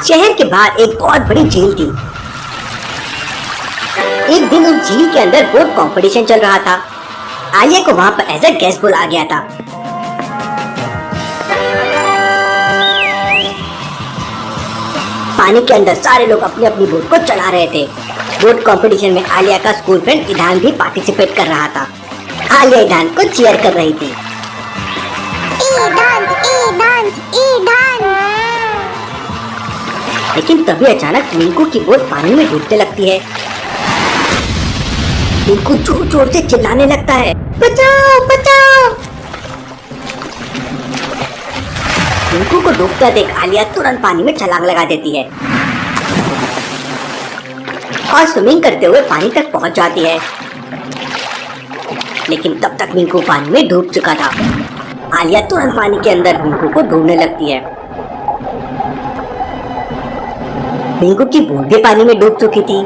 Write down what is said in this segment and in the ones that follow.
शहर के बाहर एक बहुत बड़ी झील थी। एक दिन उस झील के अंदर बोट कंपटीशन चल रहा था। आलिया को वहाँ पर एज अ गेस्ट बुलाया गया था। पानी के अंदर सारे लोग अपनी अपनी बोट को चला रहे थे। बोट कंपटीशन में आलिया का स्कूल फ्रेंड ईदान भी पार्टिसिपेट कर रहा था। आलिया ईदान को चीयर कर रही थी। ईदान, ईदान, ईदान। लेकिन तभी अचानक मिंकू की बोट पानी में डूबने लगती है। मिंकू जोर जोर से चिल्लाने लगता है, बचाओ बचाओ। मिंकू को डूबता देख आलिया तुरंत पानी में छलांग लगा देती है और स्विमिंग करते हुए पानी तक पहुंच जाती है। लेकिन तब तक मिंकू पानी में डूब चुका था। आलिया तुरंत पानी के अंदर मिंकू को ढूंढने लगती है। मिंकू की बोट भी पानी में डूब चुकी थी।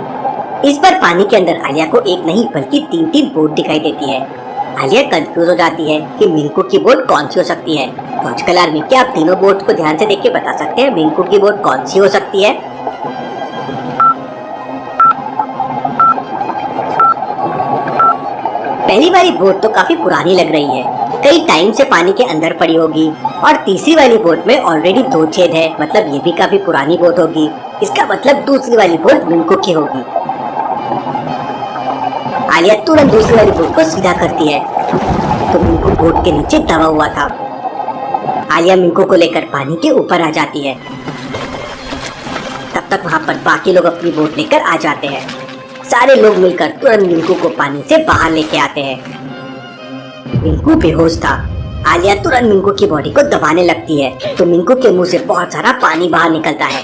इस बार पानी के अंदर आलिया को एक नहीं बल्कि तीन बोट दिखाई देती है। आलिया कंफ्यूज हो जाती है कि मिंकू की बोट कौन सी हो सकती है। लॉजिकल आर्मी, क्या आप तीनों बोट को ध्यान से देख के बता सकते हैं मिंकू की बोट कौन सी हो सकती है? पहली वाली बोट तो काफी पुरानी लग रही है, कई टाइम से पानी के अंदर पड़ी होगी। और तीसरी वाली बोट में ऑलरेडी 2 छेद है, मतलब ये भी काफी पुरानी बोट होगी। इसका मतलब दूसरी वाली बोट मिंकू की होगी। आलिया तुरंत दूसरी वाली बोट को सीधा करती है तो मिंकू बोट के नीचे दबा हुआ था। आलिया मिंकू को लेकर पानी के ऊपर आ जाती है। तब तक वहाँ पर बाकी लोग अपनी बोट लेकर आ जाते हैं। सारे लोग मिलकर तुरंत मिंकू को पानी से बाहर लेके आते हैं। मिंकू बेहोश था। आलिया तुरंत मिंकू की बॉडी को दबाने लगती है तो मिंकू के मुंह से बहुत सारा पानी बाहर निकलता है,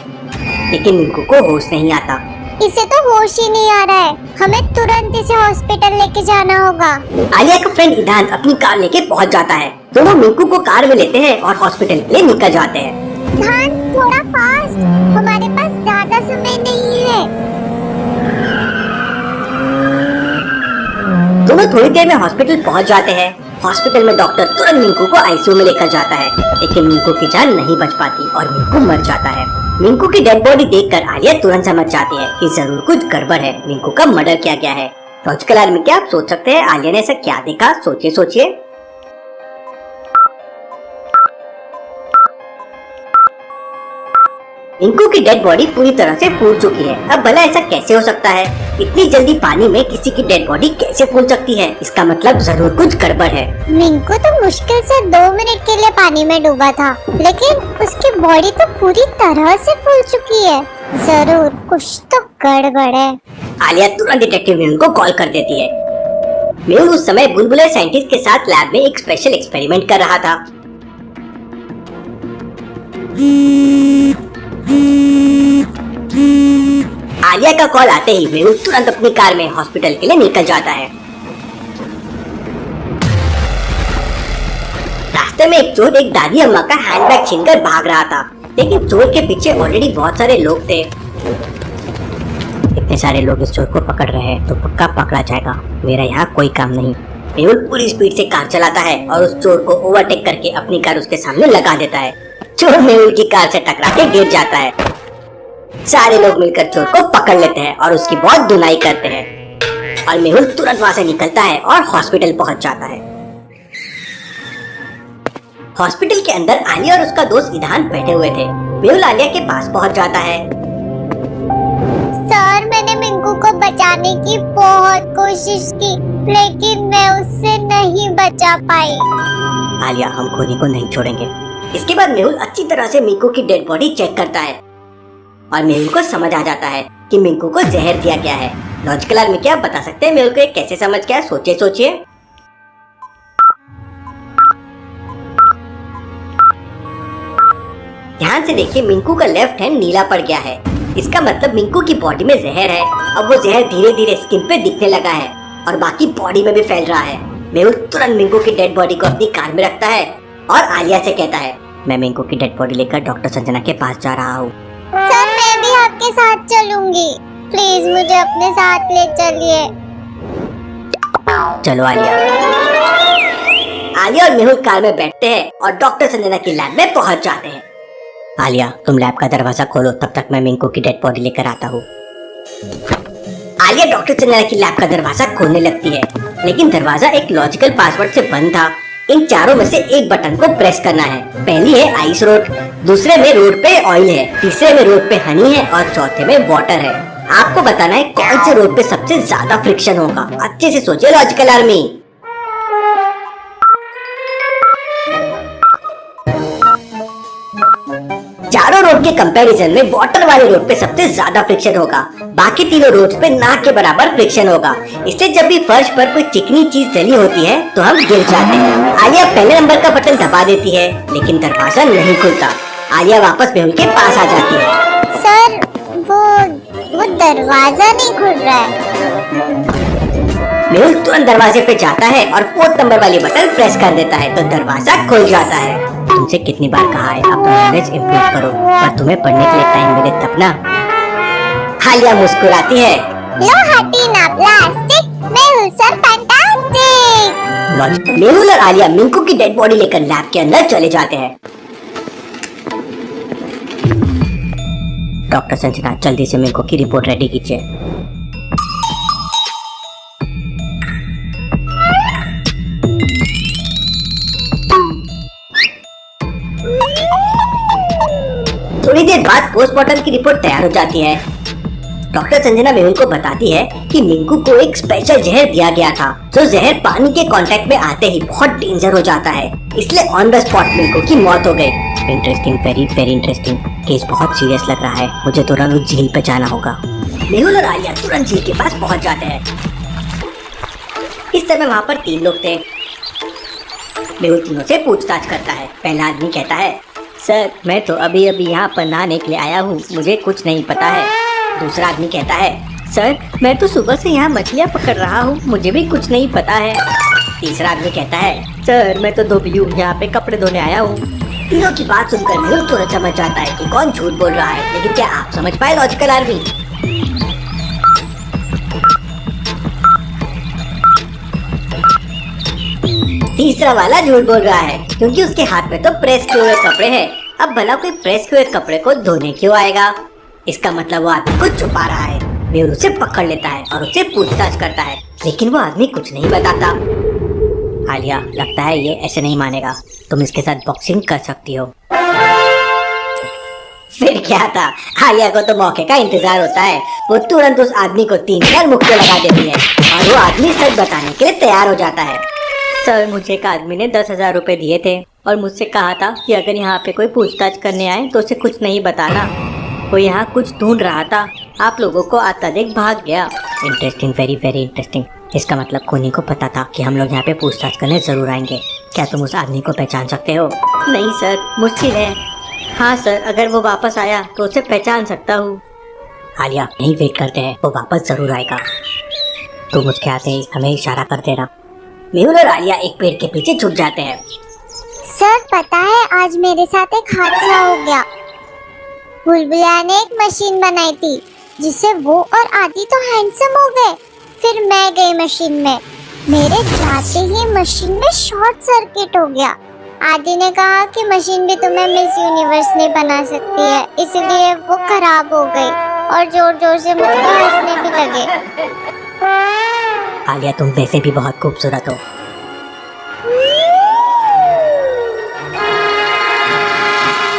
लेकिन मिंकू को होश नहीं आता। इसे तो होश ही नहीं आ रहा है, हमें तुरंत इसे हॉस्पिटल लेके जाना होगा। आलिया का फ्रेंड ईदान अपनी कार लेके पहुंच जाता है। दोनों मिंकू को कार में लेते हैं और हॉस्पिटल के लिए निकल जाते हैं। ईदान, थोड़ा फास्ट, हमारे पास ज्यादा समय नहीं है। दोनों थोड़ी देर में हॉस्पिटल पहुंच जाते हैं। हॉस्पिटल में डॉक्टर तुरंत मिंकू को आईसीयू में लेकर जाता है, लेकिन मिंकू की जान नहीं बच पाती और मिंकू मर जाता है। मिंकू की डेड बॉडी देखकर आलिया तुरंत समझ जाती है कि जरूर कुछ गड़बड़ है, मिंकू का मर्डर किया गया है। लॉजिकल आर्मी, क्या आप सोच सकते हैं आलिया ने ऐसा क्या देखा? सोचिए सोचिए। मिंकू की डेड बॉडी पूरी तरह से फूल चुकी है। अब भला ऐसा कैसे हो सकता है? इतनी जल्दी पानी में किसी की डेड बॉडी कैसे फूल सकती है? इसका मतलब जरूर कुछ गड़बड़ है। मिंकू तो मुश्किल से 2 मिनट के लिए पानी में डूबा था, लेकिन उसकी बॉडी तो पूरी तरह से फूल चुकी है। जरूर कुछ तो गड़बड़ है। आलिया तुरंत डिटेक्टिव मेहुल को कॉल कर देती है। मेहुल उस समय बुलबुले साइंटिस्ट के साथ लैब में एक स्पेशल एक्सपेरिमेंट कर रहा था। आलिया का कॉल आते ही मेहुल तुरंत अपनी कार में हॉस्पिटल के लिए निकल जाता है। रास्ते में एक चोर एक दादी अम्मा का हैंडबैग छीनकर भाग रहा था, लेकिन चोर के पीछे ऑलरेडी बहुत सारे लोग थे। इतने सारे लोग इस चोर को पकड़ रहे हैं तो पक्का पकड़ा जाएगा, मेरा यहाँ कोई काम नहीं। मेहुल पूरी स्पीड से कार चलाता है और उस चोर को ओवरटेक करके अपनी कार उसके सामने लगा देता है। चोर मेहुल की कार से टकरा के गिर जाता है। सारे लोग मिलकर चोर को पकड़ लेते हैं और उसकी बहुत धुनाई करते हैं और मेहुल तुरंत वहां से निकलता है और हॉस्पिटल पहुंच जाता है। हॉस्पिटल के अंदर आलिया और उसका दोस्त ईदान बैठे हुए थे। मेहुल आलिया के पास पहुंच जाता है। सर, मैंने मिंकू को बचाने की बहुत कोशिश की, लेकिन मैं उससे नहीं बचा पाई। आलिया, हम खोनी को नहीं छोड़ेंगे। इसके बाद मेहुल अच्छी तरह से मिंकू की डेड बॉडी चेक करता है और मेहुल को समझ आ जाता है कि मिंकू को जहर दिया गया है। लॉजिकल आर्मी, क्या आप बता सकते हैं मेहुल को कैसे समझ गया? सोचिए सोचिए। ध्यान से देखिए, मिंकू का लेफ्ट हैंड नीला पड़ गया है। इसका मतलब मिंकू की बॉडी में जहर है। अब वो जहर धीरे धीरे स्किन पे दिखने लगा है और बाकी बॉडी में भी फैल रहा है। मेहुल तुरंत मिंकू की डेड बॉडी को अपनी कार में रखता है और आलिया से कहता है, मैं मिंकू की डेड बॉडी लेकर डॉक्टर संजना के पास जा रहा हूँ। सर, मैं भी आपके साथ चलूंगी, प्लीज मुझे अपने साथ ले चलिए। चलो आलिया। आलिया और मेहुल कार में बैठते हैं और डॉक्टर संजना की लैब में पहुंच जाते हैं। आलिया तुम लैब का दरवाजा खोलो, तब तक मैं मिंकू की डेड बॉडी लेकर आता हूँ। आलिया डॉक्टर चंद्रा की लैब का दरवाजा खोलने लगती है, लेकिन दरवाजा एक लॉजिकल पासवर्ड से बंद था। इन चारों में से एक बटन को प्रेस करना है। पहली है आइस रोड, दूसरे में रोड पे ऑयल है, तीसरे में रोड पे हनी है और चौथे में वाटर है। आपको बताना है कौन से रोड पे सबसे ज्यादा फ्रिक्शन होगा। अच्छे से सोचिए लॉजिकल आर्मी। चारों रोड के कंपैरिजन में वाटर वाले रोड पे सबसे ज्यादा फ्रिक्शन होगा। बाकी तीनों रोड्स पे ना के बराबर फ्रिक्शन होगा। इससे जब भी फर्श पर कोई चिकनी चीज डली होती है तो हम गिर जाते हैं। आलिया पहले नंबर का बटन दबा देती है, लेकिन दरवाजा नहीं खुलता। आलिया वापस मेहुल के पास आ जाती है। सर वो दरवाजा नहीं खुल रहा है। मेहुल तुरंत दरवाजे पे जाता है और 4th नंबर वाली बटन प्रेस कर देता है तो दरवाजा खुल जाता है। तुमसे कितनी बार कहा है अपना नॉलेज इम्प्रूव करो, पर तुम्हें पढ़ने के लिए टाइम मिले तब ना। आलिया मुस्कुराती है। लो हटी ना plastic, Mehul sir fantastic. Mehul और आलिया मिंकू की डेड बॉडी लेकर लैब के अंदर चले जाते हैं। डॉक्टर संजना जल्दी से मिंकू की रिपोर्ट रेडी कीजिए। थोड़ी देर बाद पोस्टमार्टम की रिपोर्ट तैयार हो जाती है। डॉक्टर संजना मेहुल को बताती है कि मिंकू को एक स्पेशल जहर दिया गया था, जो जहर पानी के कांटेक्ट में आते ही बहुत डेंजर हो जाता है, इसलिए ऑन द स्पॉट मिंकू की मौत हो गई। Interesting, very very interesting. Case बहुत सीरियस लग रहा है, मुझे तुरंत उस झील पे जाना होगा। मेहुल और आलिया तुरंत झील के पास पहुंच जाते हैं। इस समय वहाँ पर 3 लोग थे। मेहुल तीनों से पूछताछ करता है। पहला आदमी कहता है, सर मैं तो अभी अभी यहाँ पर नहाने के लिए आया हूँ, मुझे कुछ नहीं पता है। दूसरा आदमी कहता है, सर मैं तो सुबह से यहाँ मछलियाँ पकड़ रहा हूँ, मुझे भी कुछ नहीं पता है। तीसरा आदमी कहता है, सर मैं तो धोबी हूँ, यहाँ पे कपड़े धोने आया हूँ। तीनों की बात सुनकर मेहुल तुरंत समझ जाता है कि कौन झूठ बोल रहा है, लेकिन क्या आप समझ पाए लॉजिकल आर्मी? तीसरा वाला झूठ बोल रहा है, क्योंकि उसके हाथ में तो प्रेस किए हुए कपड़े हैं। अब भला कोई प्रेस किए हुए कपड़े को धोने क्यों आएगा? इसका मतलब वो आदमी कुछ छुपा रहा है। मेहुल उसे पकड़ लेता है और उससे पूछताछ करता है, लेकिन वो आदमी कुछ नहीं बताता। आलिया लगता है ये ऐसे नहीं मानेगा, तुम इसके साथ बॉक्सिंग कर सकती हो। फिर क्या था, आलिया को तो मौके का इंतजार होता है। वो तुरंत उस आदमी को 3-4 मुक्के लगा देती है और वो आदमी सच बताने के लिए तैयार हो जाता है। सर मुझे एक आदमी ने 10,000 रुपए दिए थे और मुझसे कहा था कि अगर यहाँ पे कोई पूछताछ करने आए तो उसे कुछ नहीं बताना। वो यहाँ कुछ ढूंढ रहा था, आप लोगों को आता देख भाग गया। Interesting, very very interesting. इसका मतलब खूनी को पता था कि हम लोग यहाँ पे पूछताछ करने जरूर आएंगे। क्या तुम उस आदमी को पहचान सकते हो? नहीं सर, मुश्किल है। हाँ सर, अगर वो वापस आया तो उसे पहचान सकता हूँ। आलिया नहीं वेट करते हैं, वो वापस जरूर आएगा। तुम उसके आते ही हमें इशारा कर देना। मेहुल और आलिया एक पेड़ के पीछे छुप जाते हैं। सर पता है आज मेरे साथ एक हादसा हो गया। बुलबुलिया ने एक मशीन बनाई थी जिससे वो और आदि तो हैंडसम हो गए। फिर मैं गई मशीन में, मेरे जाते ही मशीन में शॉर्ट सर्किट हो गया। आदि ने कहा कि मशीन भी तुम्हें मिस यूनिवर्स नहीं बना सकती है, इसलिए वो खराब हो गई और जोर जोर से मुझ पर हंसने भी लगे। आलिया तुम वैसे भी बहुत खूबसूरत हो।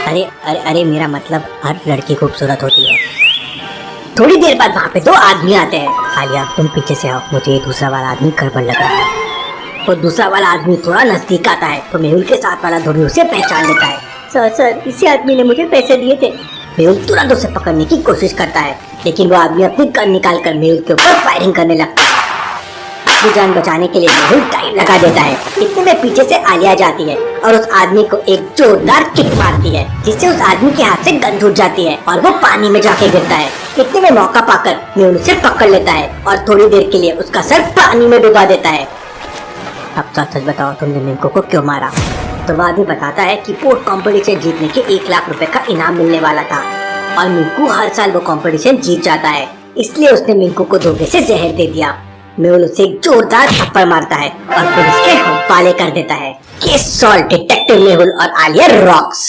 अरे अरे अरे मेरा मतलब हर लड़की खूबसूरत होती है। थोड़ी देर बाद वहाँ पे 2 आदमी आते हैं। आलिया तुम पीछे से आओ, मुझे ये दूसरा वाला आदमी गड़बड़ लग रहा है। वो दूसरा वाला आदमी थोड़ा नजदीक आता है तो मेहुल के साथ वाला धोबी उसे पहचान लेता है। सर इसी आदमी ने मुझे पैसे दिए थे। मेहुल तुरंत उसे पकड़ने की कोशिश करता है, लेकिन वो आदमी अपनी गन निकाल कर मेहुल के ऊपर फायरिंग करने लगता है। अपनी जान बचाने के लिए मेहुल टाइम लगा देता है। इतने में पीछे से आलिया जाती है और उस आदमी को एक जोरदार किक मारती है, जिससे उस आदमी के हाथ से गन छूट जाती है और वो पानी में जाके गिरता है। इतने में मौका पाकर मेहुल उसे पकड़ लेता है और थोड़ी देर के लिए उसका सर पानी में डुबा देता है। अब सच बताओ तुमने मिंकू को क्यों मारा? तो वो आदमी बताता है कि पोर्ट कॉम्पिटिशन जीतने के 1 लाख रुपए का इनाम मिलने वाला था और मिंकू हर साल वो कॉम्पिटिशन जीत जाता है, इसलिए उसने मिंकू को धोखे से जहर दे दिया। मेहुल उसे एक जोरदार थप्पड़ मारता है और पुलिस के हवाले कर देता है। केस सॉल्व, डिटेक्टिव मेहुल और आलिया रॉक्स।